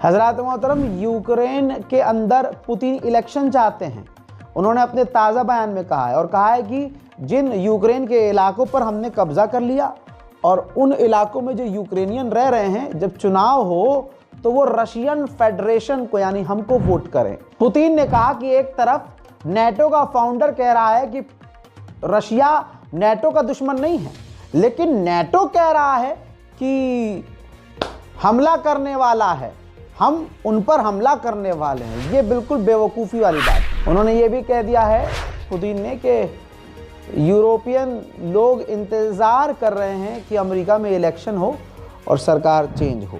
हजरात मोहतरम, यूक्रेन के अंदर पुतिन इलेक्शन चाहते हैं। उन्होंने अपने ताज़ा बयान में कहा है और कहा है कि जिन यूक्रेन के इलाकों पर हमने कब्जा कर लिया और उन इलाकों में जो यूक्रेनियन रह रहे हैं, जब चुनाव हो तो वो रशियन फेडरेशन को यानी हमको वोट करें। पुतिन ने कहा कि एक तरफ नेटो का फाउंडर कह रहा है कि रशिया नेटो का दुश्मन नहीं है, लेकिन नेटो कह रहा है कि हमला करने वाला है, हम उन पर हमला करने वाले हैं। ये बिल्कुल बेवकूफ़ी वाली बात। उन्होंने ये भी कह दिया है पुतिन ने कि यूरोपियन लोग इंतज़ार कर रहे हैं कि अमेरिका में इलेक्शन हो और सरकार चेंज हो।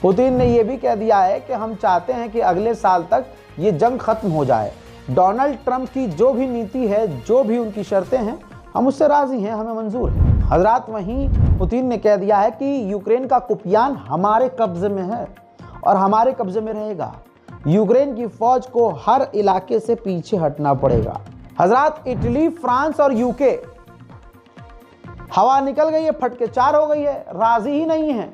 पुतिन ने यह भी कह दिया है कि हम चाहते हैं कि अगले साल तक ये जंग ख़त्म हो जाए। डोनाल्ड ट्रंप की जो भी नीति है, जो भी उनकी शर्तें हैं, हम उससे राज़ी हैं, हमें मंजूर है। हजरात, वहीं पुतिन ने कह दिया है कि यूक्रेन का कुपियान हमारे कब्ज़े में है और हमारे कब्ज़े में रहेगा। यूक्रेन की फ़ौज को हर इलाके से पीछे हटना पड़ेगा। हजरात, इटली, फ्रांस और यूके हवा निकल गई है, फटके चार हो गई है, राज़ी ही नहीं है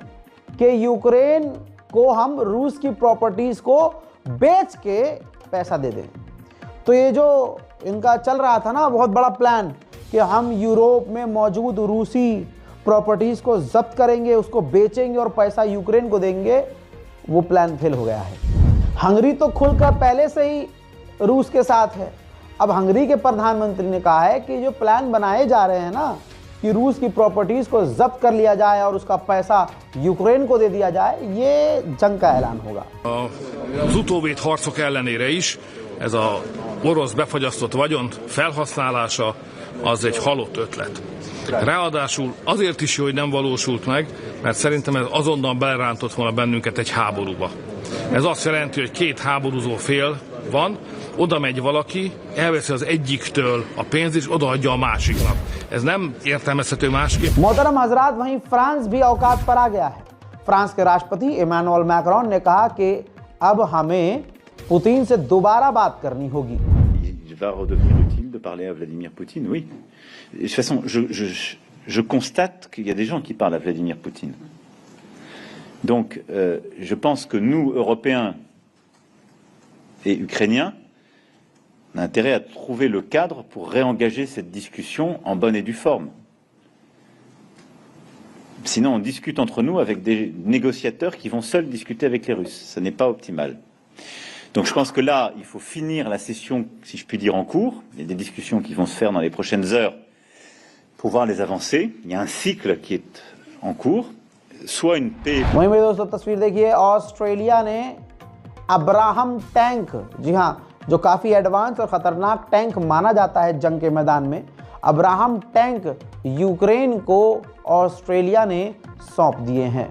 कि यूक्रेन को हम रूस की प्रॉपर्टीज़ को बेच के पैसा दे दें। तो ये जो इनका चल रहा था ना बहुत बड़ा प्लान कि हम यूरोप में मौजूद रूसी प्रॉपर्टीज़ को जब्त करेंगे, उसको बेचेंगे और पैसा यूक्रेन को देंगे, वो प्लान फेल हो गया है। हंगरी तो खुलकर पहले से ही रूस के साथ है। अब हंगरी के प्रधानमंत्री ने कहा है कि जो प्लान बनाए जा रहे हैं ना कि रूस की प्रॉपर्टीज़ को जब्त कर लिया जाए और उसका पैसा यूक्रेन को दे दिया जाए, ये जंग का ऐलान होगा। Az utóbbi harcok ellenére is ez a orosz befagyasztott vagyon felhasználása az egy halott ötlet. Ráadásul azért is jó, hogy nem valósult meg, mert szerintem ez azonnal belerántott volna bennünket egy háborúba. Ez azt jelenti, hogy két háborúzó fél van, oda megy valaki, elveszi az egyiktől a pénzt és odaadja a másiknak. Ez nem értelmezhető másképp. मोहतरम हजरात, वहीं France भी औकात पर आ गया है। France के राष्ट्रपति इमैनुअल मैक्रोन ने कहा कि अब हमें पुतिन से दोबारा बात करनी होगी। Il va redevenir utile de parler à Vladimir Poutine, oui. De toute façon, je constate qu'il y a des gens qui parlent à Vladimir Poutine. Donc, je pense que nous, Européens et Ukrainiens, on a intérêt à trouver le cadre pour réengager cette discussion en bonne et due forme. Sinon, on discute entre nous avec des négociateurs qui vont seuls discuter avec les Russes. Ce n'est pas optimal. Donc je pense que là, il faut finir la session, si je puis dire, en cours. Il y a des discussions qui vont se faire dans les prochaines heures pour voir les avancées. Il y a un cycle qui est en cours. Soit une paix... वहीं मेरे दोस्तों तस्वीर देखिए, Australia ने Abraham tank, जी हाँ, जो काफ़ी advance और ख़तरनाक टैंक माना जाता है जंग के मैदान में, अब्राहम टैंक यूक्रेन को ऑस्ट्रेलिया ने सौंप दिए हैं।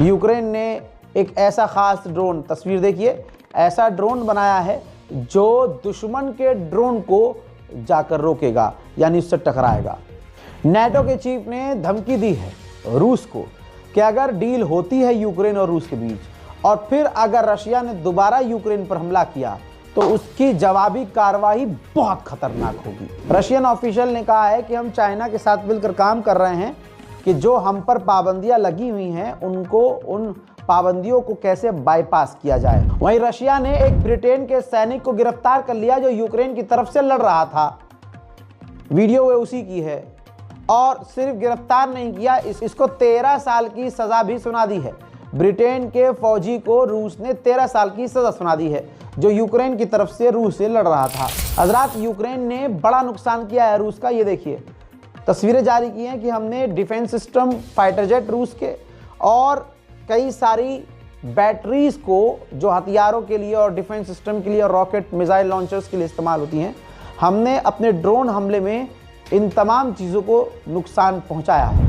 यूक्रेन ने एक ऐसा ख़ास ड्रोन, तस्वीर देखिए, ऐसा ड्रोन बनाया है जो दुश्मन के ड्रोन को जाकर रोकेगा, यानी उससे टकराएगा। नेटो के चीफ ने धमकी दी है रूस को कि अगर डील होती है यूक्रेन और रूस के बीच और फिर अगर रशिया ने दोबारा यूक्रेन पर हमला किया तो उसकी जवाबी कार्रवाई बहुत खतरनाक होगी। रशियन ऑफिशियल ने कहा है कि हम चाइना के साथ मिलकर काम कर रहे हैं कि जो हम पर पाबंदियां लगी हुई हैं उनको, उन पाबंदियों को कैसे बाईपास किया जाए। वहीं रशिया ने एक ब्रिटेन के सैनिक को गिरफ्तार कर लिया जो यूक्रेन की तरफ से लड़ रहा था। वीडियो वे उसी की है और सिर्फ गिरफ्तार नहीं किया, इसको 13 साल की सज़ा भी सुना दी है। ब्रिटेन के फौजी को रूस ने 13 साल की सज़ा सुना दी है जो यूक्रेन की तरफ से रूस से लड़ रहा था। हजरात, यूक्रेन ने बड़ा नुकसान किया है रूस का। ये देखिए, तस्वीरें जारी की हैं कि हमने डिफेंस सिस्टम, फाइटर जेट रूस के और कई सारी बैटरीज़ को जो हथियारों के लिए और डिफेंस सिस्टम के लिए और रॉकेट मिसाइल लॉन्चर्स के लिए इस्तेमाल होती हैं, हमने अपने ड्रोन हमले में इन तमाम चीज़ों को नुकसान पहुंचाया है।